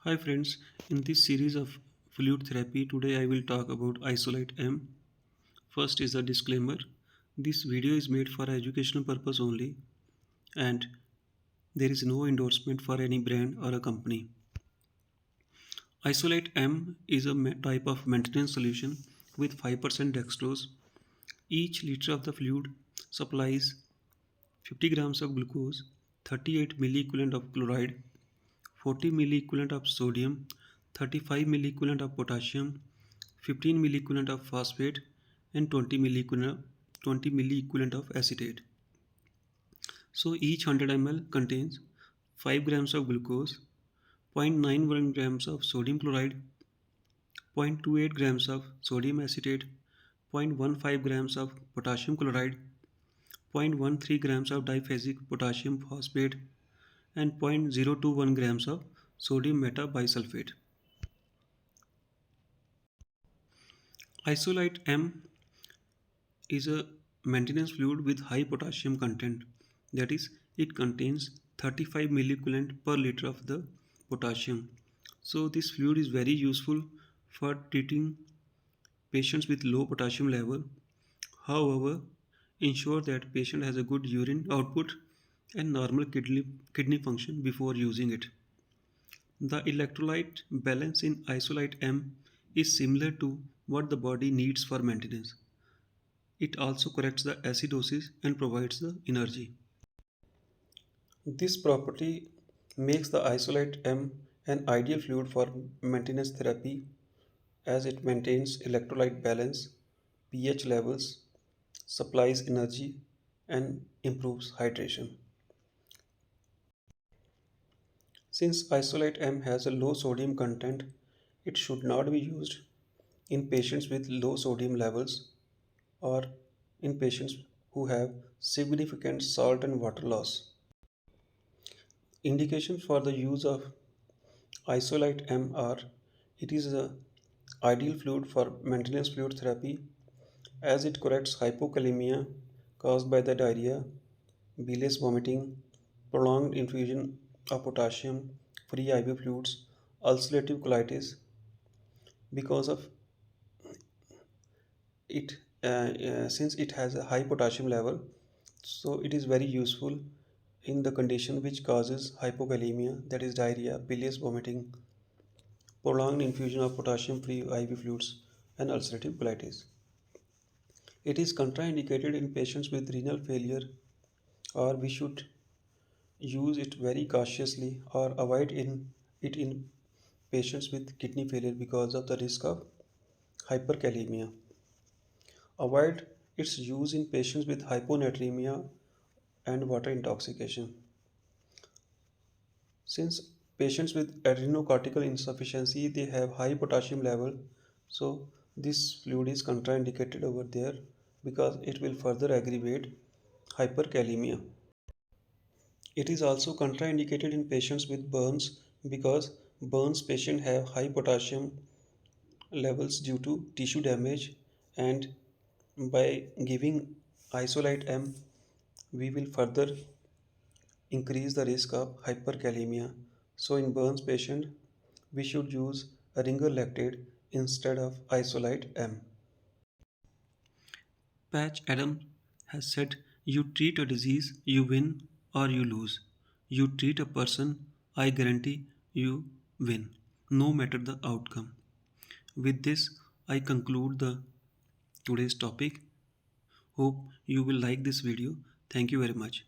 Hi friends, in this series of fluid therapy, today I will talk about Isolyte-M. First is a disclaimer. This video is made for educational purpose only and there is no endorsement for any brand or a company. Isolyte-M is a type of maintenance solution with 5% dextrose. Each liter of the fluid supplies 50 grams of glucose, 38 milliequivalent of chloride, 40 milliequivalent of sodium, 35 milliequivalent of potassium, 15 milliequivalent of phosphate, and 20 milliequivalent of acetate. So each 100 ml contains 5 grams of glucose, 0.91 grams of sodium chloride, 0.28 grams of sodium acetate, 0.15 grams of potassium chloride, 0.13 grams of diphasic potassium phosphate, and 0.021 grams of sodium metabisulfate. Isolyte-M is a maintenance fluid with high potassium content. That is, it contains 35 milliequivalent per liter of the potassium. So this fluid is very useful for treating patients with low potassium level. However, ensure that patient has a good urine output and normal kidney function before using it. The electrolyte balance in Isolyte-M is similar to what the body needs for maintenance. It also corrects the acidosis and provides the energy. This property makes the Isolyte-M an ideal fluid for maintenance therapy as it maintains electrolyte balance, pH levels, supplies energy, and improves hydration. Since Isolyte-M has a low sodium content, it should not be used in patients with low sodium levels or in patients who have significant salt and water loss. Indications for the use of Isolyte-M are: it is an ideal fluid for maintenance fluid therapy as it corrects hypokalemia caused by the diarrhea, bilious vomiting, prolonged infusion of potassium-free IV fluids, ulcerative colitis. Because of it, since it has a high potassium level, so it is very useful in the condition which causes hypokalemia, that is diarrhea, bilious vomiting, prolonged infusion of potassium-free IV fluids, and ulcerative colitis. It is contraindicated in patients with renal failure, or we should use it very cautiously or avoid it in patients with kidney failure because of the risk of hyperkalemia. Avoid its use in patients with hyponatremia and water intoxication. Since patients with adrenocortical insufficiency, they have high potassium level, so this fluid is contraindicated over there because it will further aggravate hyperkalemia. It is also contraindicated in patients with burns because burns patients have high potassium levels due to tissue damage, and by giving Isolyte-M we will further increase the risk of hyperkalemia. So in burns patient we should use a ringer lactate instead of Isolyte-M. Patch Adams has said, "You treat a disease, you win or you lose. You treat a person, I guarantee you win, no matter the outcome." With this, I conclude the today's topic. Hope you will like this video. Thank you very much.